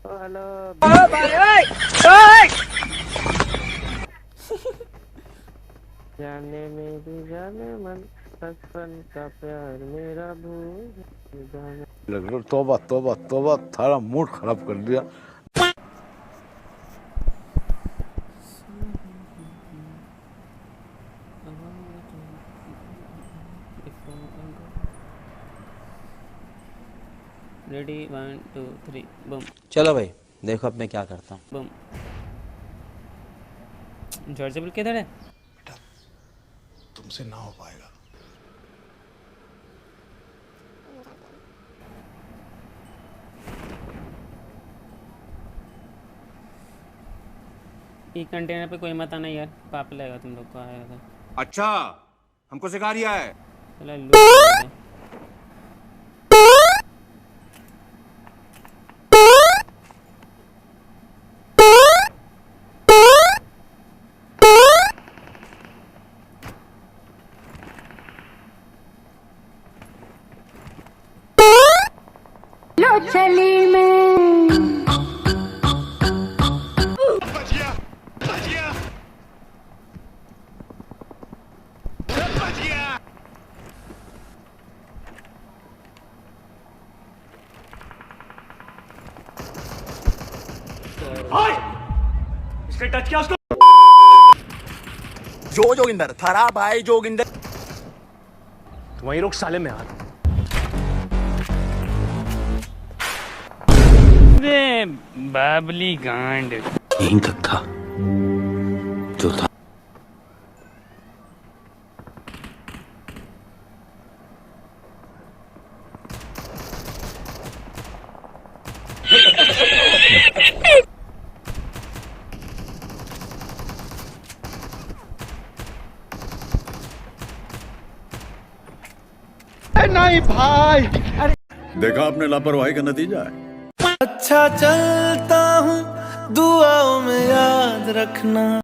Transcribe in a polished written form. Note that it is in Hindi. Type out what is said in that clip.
हेलो जाने मेरी जाने मन बचपन का प्यार मेरा भूल जाने। तौबा तौबा तौबा, थारा मूड खराब कर दिया। रेडी 1 2 3 बम। चलो भाई देखो अब मैं क्या करता हूँ। बम। जॉर्जेबल किधर है? तुमसे ना हो पाएगा। ई कंटेनर पे कोई मत आना यार, पाप लगेगा तुम लोग को आएगा तो। अच्छा, हमको सिखा रिया है। चलो लूट लेते हैं। लो चली मैं इसने टच किया उसको। जोगिंदर थारा भाई जोगिंदर। वहीं रुक साले में हाथ। बाबली गांड। यहीं तक था जो था। नहीं भाई, देखा आपने लापरवाही का नतीजा है। अच्छा चलता हूँ दुआओं में याद रखना।